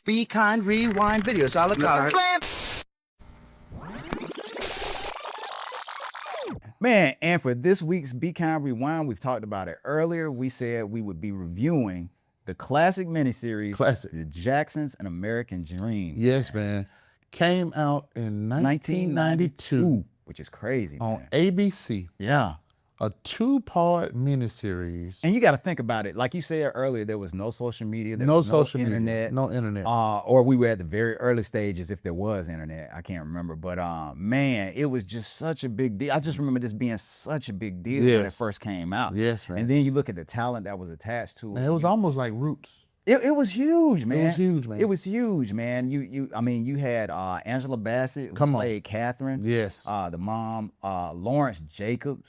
Be Kind Rewind videos. I look out. Man, and for this week's Be Kind Rewind, we've talked about it earlier. We said we would be reviewing the classic miniseries, The Jacksons, An American Dream. Yes, man. Came out in 1992. Which is crazy, on man. ABC. Yeah. A 2-part miniseries. And you got to think about it. Like you said earlier, there was no social media. There No was social media. internet. No internet. Or we were at the very early stages if there was internet. I can't remember. But man, it was just such a big deal. I just remember this being such a big deal when it first came out. Yes, man. And then you look at the talent that was attached to it. Man, it was almost like Roots. It was huge, man. It was huge, man. It was huge, man. You had Angela Bassett who played Catherine. Yes. The mom, Lawrence Jacobs.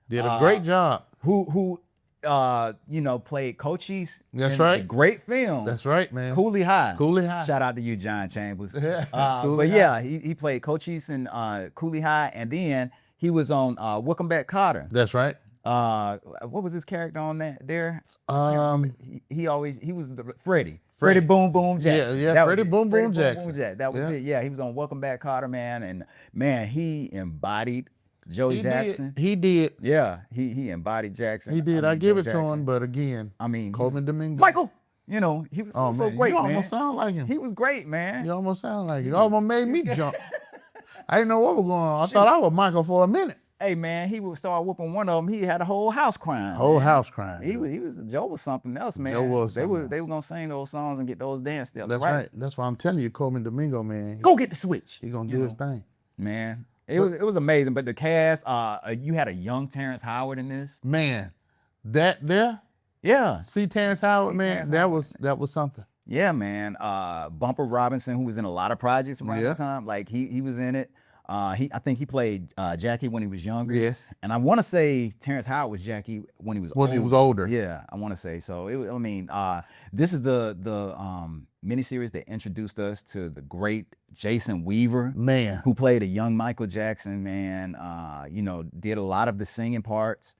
Did a great job. Who played Cochise. That's in right. A great film. That's right, man. Cooley High. Cooley High. Shout out to you, John Chambers. Cooley yeah, he played Cochise in Cooley High, and then he was on Welcome Carter. That's right. What was his character on that? There. He was Freddie. Freddie Boom Boom Jackson. Yeah, Freddie Boom Boom Jackson. That was it. Yeah, he was on Welcome Back Carter, man, and man, he embodied Joey Jackson. He did. Yeah, he embodied Jackson. He did. I give it to him, but again, Coleman Domingo. Michael, he was so great, you man. almost sound like him. He was great, man. You almost sound like him. You almost made me jump. I didn't know what was going on. I thought I was Michael for a minute. Hey, man, he would start whooping one of them. He had a whole house crying. House crying. Joe was something else, man. Joe was They were gonna sing those songs and get those dance steps. That's right. That's why I'm telling you, Coleman Domingo, man. Go get the switch. He gonna do his thing. Man. It was amazing. But the cast, you had a young Terrence Howard in this. Man, that there? Yeah. See Terrence Howard, man. That was something. Yeah, man. Bumper Robinson, who was in a lot of projects around the time, like he was in it. I think he played Jackie when he was younger. Yes. And I want to say Terrence Howard was Jackie when he was older. He was older. Yeah, I want to say so. This is the miniseries that introduced us to the great Jason Weaver, man, who played a young Michael Jackson. Man, did a lot of the singing parts.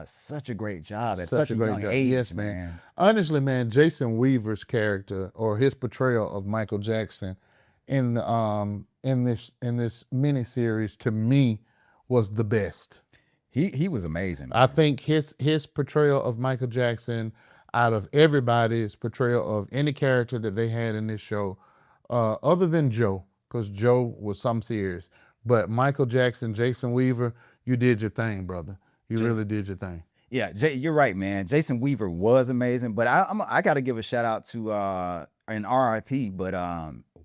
Such a great job at such a young age. Yes, man. Honestly, man, Jason Weaver's character or his portrayal of Michael Jackson in this miniseries, to me, was the best. He was amazing, man. I think his portrayal of Michael Jackson, out of everybody's portrayal of any character that they had in this show, other than Joe, because Joe was some serious, but Michael Jackson, Jason Weaver, you did your thing, brother. You really did your thing. Yeah, you're right, man. Jason Weaver was amazing, but I got to give a shout out to an RIP, but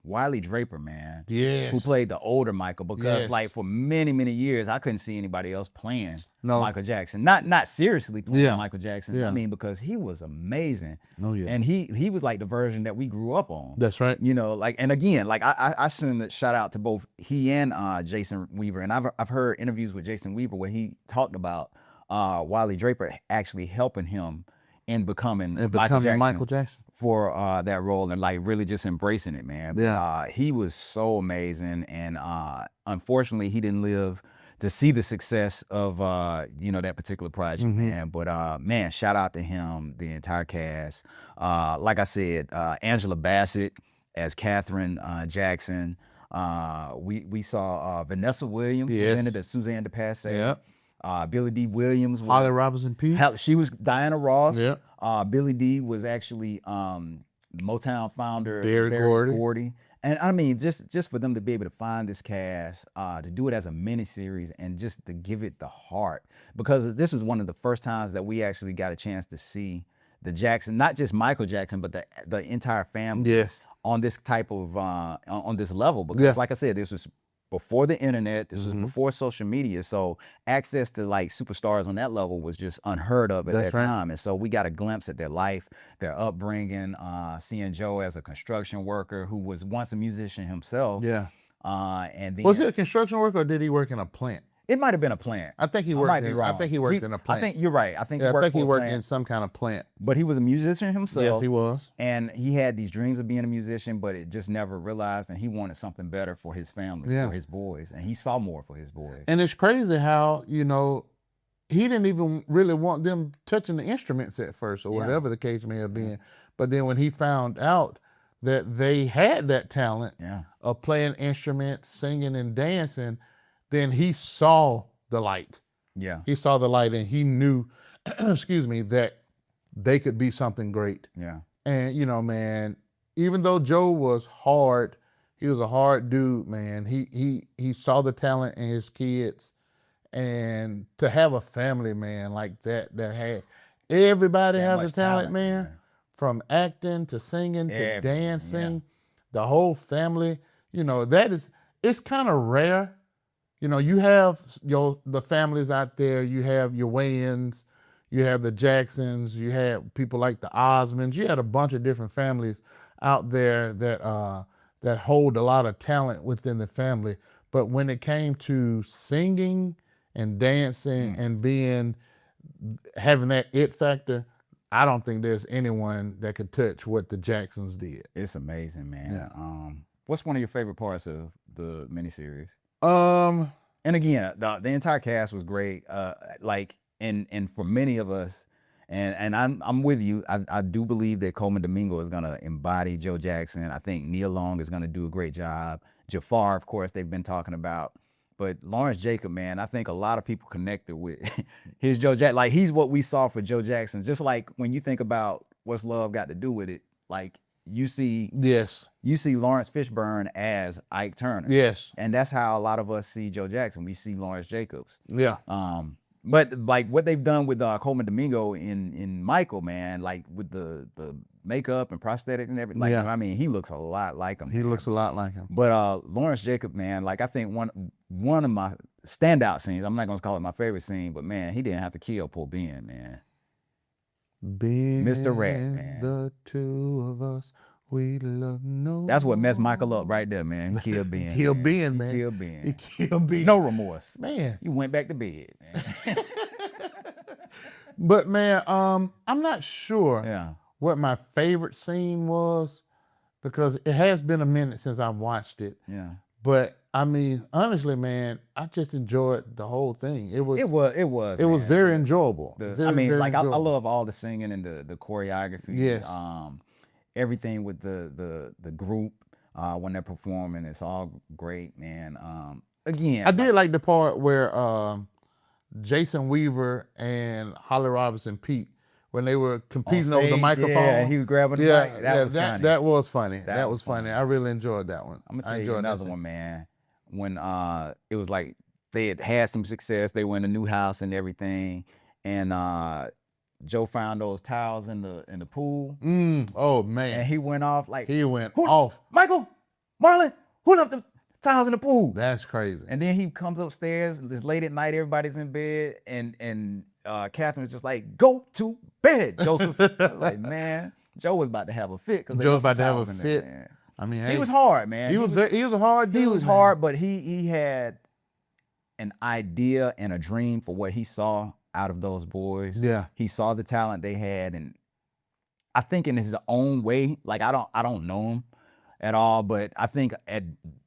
Wiley Draper, man. Yes. Who played the older Michael, because like for many, many years, I couldn't see anybody else playing Michael Jackson. Not seriously playing Michael Jackson. Yeah. I mean, because he was amazing. Oh, yeah. And he was like the version that we grew up on. That's right. And again, like I send a shout out to both he and Jason Weaver. And I've heard interviews with Jason Weaver where he talked about Wiley Draper actually helping him in becoming Michael Jackson for that role, and like really just embracing it, man. Yeah. He was so amazing, and unfortunately he didn't live to see the success of that particular project, man. But man, shout out to him, the entire cast. Like I said, Angela Bassett as Catherine Jackson. We saw Vanessa Williams presented as Suzanne DePasse. Yeah. Billy D. Williams. Holly Robinson Peete. She was Diana Ross. Yeah. Billy D. was actually Motown founder Berry Gordy. And I mean, just for them to be able to find this cast, to do it as a miniseries, and just to give it the heart, because this is one of the first times that we actually got a chance to see the Jackson, not just Michael Jackson, but the entire family on this type of on this level. Because like I said, this was before the internet, this was before social media, so access to like superstars on that level was just unheard of at that time. And so we got a glimpse at their life, their upbringing, seeing Joe as a construction worker who was once a musician himself. Yeah. And then, was he a construction worker, or did he work in a plant? It might have been a plant. I think he worked. I think he worked in a plant. I think you're right. I think he worked in some kind of plant. But he was a musician himself. Yes, he was. And he had these dreams of being a musician, but it just never realized. And he wanted something better for his family, for his boys, and he saw more for his boys. And it's crazy how he didn't even really want them touching the instruments at first, or whatever the case may have been. But then when he found out that they had that talent Yeah. of playing instruments, singing and dancing, then he saw the light. Yeah. He saw the light and he knew, excuse me, that they could be something great. Yeah. And, you know, man, even though Joe was hard, he was a hard dude, man. He saw the talent in his kids. And to have a family, man, like that had everybody That has a much talent, talent, man. man. From acting to singing to Everything, dancing, the whole family. You know, it's kind of rare. You know, you have the families out there. You have your Wayans, you have the Jacksons, you have people like the Osmonds. You had a bunch of different families out there that hold a lot of talent within the family. But when it came to singing and dancing and having that it factor, I don't think there's anyone that could touch what the Jacksons did. It's amazing, man. Yeah. What's one of your favorite parts of the miniseries? And again, the entire cast was great. And for many of us, and I'm with you. I do believe that Coleman Domingo is gonna embody Joe Jackson. I think Neil Long is gonna do a great job. Jafar, of course, they've been talking about. But Lawrence Jacob, man, I think a lot of people connected with his Joe Jackson. Like, he's what we saw for Joe Jackson. Just like when you think about what's love got to do with it, like you see Lawrence Fishburne as Ike Turner. Yes. And that's how a lot of us see Joe Jackson. We see Lawrence Jacobs. Yeah. But like what they've done with Coleman Domingo in Michael, man, like with the makeup and prosthetic and everything. Like, I mean, he looks a lot like him. He looks a lot like him. But Lawrence Jacob, man, like I think one of my standout scenes, I'm not gonna call it my favorite scene, but man, he didn't have to kill poor Ben, man. Ben, Mr. Rat, man. The two of us, we love no. That's what messed Michael up right there, man. He killed Ben. He killed Ben, man. He killed Ben. He killed Ben. No remorse. Man. He went back to bed, man. But man, I'm not sure what my favorite scene was, because it has been a minute since I've watched it. Yeah. But I mean, honestly, man, I just enjoyed the whole thing. It was very enjoyable. I love all the singing and the choreography. Yes. Everything with the group when they're performing, it's all great, man. Again, I did like the part where Jason Weaver and Holly Robinson Pete, when they were competing over the microphone. Yeah, he was grabbing the mic. That was funny. That was funny. I really enjoyed that one. I'm gonna tell you another one, man. When it was like they had some success, they were in a new house and everything, and Joe found those towels in the pool. Oh man! And he went off like off. Michael, Marlon, who left the towels in the pool? That's crazy. And then he comes upstairs. It's late at night. Everybody's in bed, and Catherine was just like, "Go to bed, Joseph." Like, man, Joe was about to have a fit. Joe was about to have a fit. I mean, he was hard, man. He was a hard dude. He was hard, but he had an idea and a dream for what he saw out of those boys. Yeah. He saw the talent they had, and I think in his own way, like I don't know him at all, but I think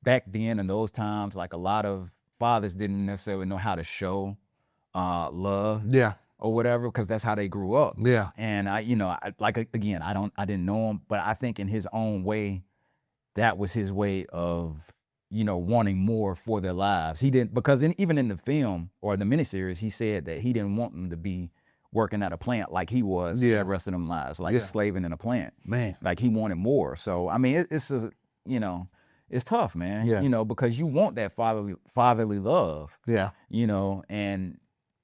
back then in those times, like a lot of fathers didn't necessarily know how to show love. Yeah. Or whatever, because that's how they grew up. Yeah. And I didn't know him, but I think in his own way, that was his way of, wanting more for their lives. He didn't, because even in the film or the miniseries, he said that he didn't want them to be working at a plant like he was the rest of them lives, like slaving in a plant. Man. Like he wanted more. So, I mean, it's tough, man. Yeah. Because you want that fatherly love. Yeah. And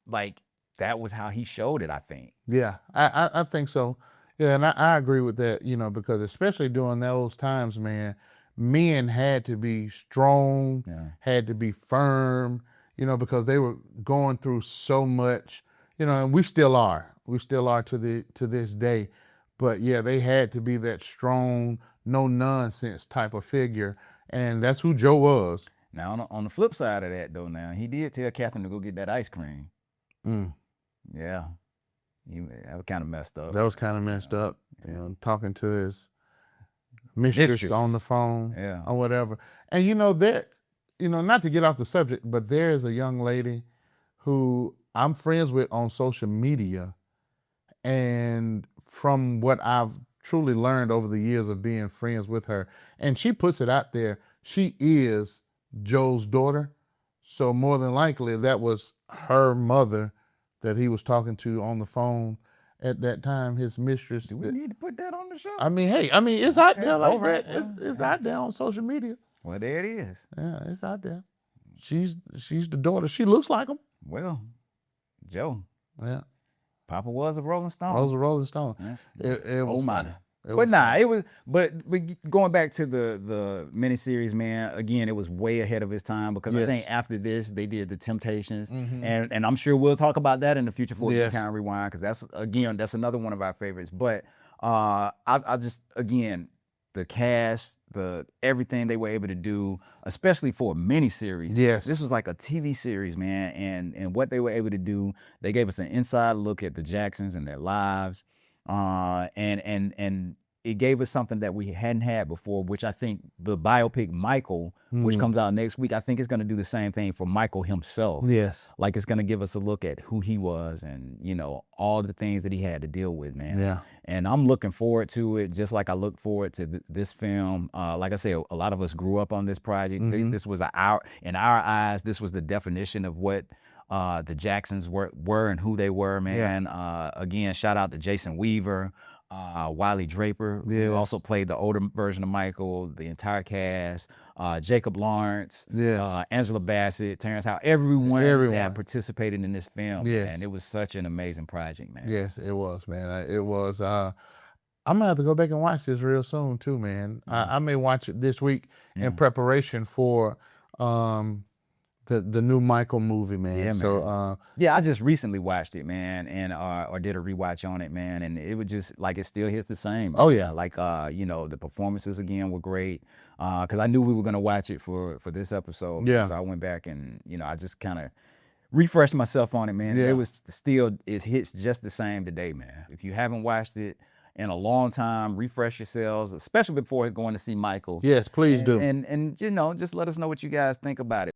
like that was how he showed it, I think. Yeah, I think so. Yeah, and I agree with that, because especially during those times, man, men had to be strong, had to be firm, because they were going through so much, and we still are to this day. But yeah, they had to be that strong, no nonsense type of figure, and that's who Joe was. Now on the flip side of that, though, now he did tell Catherine to go get that ice cream. Yeah. That was kind of messed up. That was kind of messed up. Talking to his mistress on the phone or whatever. And not to get off the subject, but there is a young lady who I'm friends with on social media, and from what I've truly learned over the years of being friends with her. And she puts it out there. She is Joe's daughter. So more than likely that was her mother that he was talking to on the phone at that time, his mistress. Do we need to put that on the show? I mean, hey, I mean, it's out there like all right. that. It's out there on social media. Well, there it is. Yeah, it's out there. She's the daughter. She looks like him. Well, Joe, Yeah. Papa was a Rolling Stone. I was a Rolling Stone. Yeah. It was my. funny. But nah, it was. But going back to the miniseries, man. Again, it was way ahead of its time because I think after this they did the Temptations, and I'm sure we'll talk about that in the future for the Count Rewind because that's another one of our favorites. But I just again the cast, everything they were able to do, especially for a miniseries. Yes. This was like a TV series, man, and what they were able to do, they gave us an inside look at the Jacksons and their lives, and it gave us something that we hadn't had before, which I think the biopic Michael, which comes out next week, I think it's going to do the same thing for Michael himself. Yes. Like it's going to give us a look at who he was and, all the things that he had to deal with, man. Yeah. And I'm looking forward to it, just like I look forward to this film. Like I said, a lot of us grew up on this project. This was in our eyes, this was the definition of what the Jacksons were and who they were, man. Yeah. Again, shout out to Jason Weaver, Wiley Draper, who also played the older version of Michael, the entire cast, Jacob Lawrence, Angela Bassett, Terrence Howard, everyone that participated in this film. Yes. And it was such an amazing project, man. Yes, it was, man. It was. I'm gonna have to go back and watch this real soon too, man. I may watch it this week in preparation for the new Michael movie, man. Yeah, man. So I just recently watched it, man, and or did a rewatch on it, man, and it was just like it still hits the same. Oh yeah, like the performances again were great. Because I knew we were gonna watch it for this episode. Yeah. So I went back and I just kind of refreshed myself on it, man. Yeah. It hits just the same today, man. If you haven't watched it in a long time, refresh yourselves, especially before going to see Michael. Yes, please do. And just let us know what you guys think about it.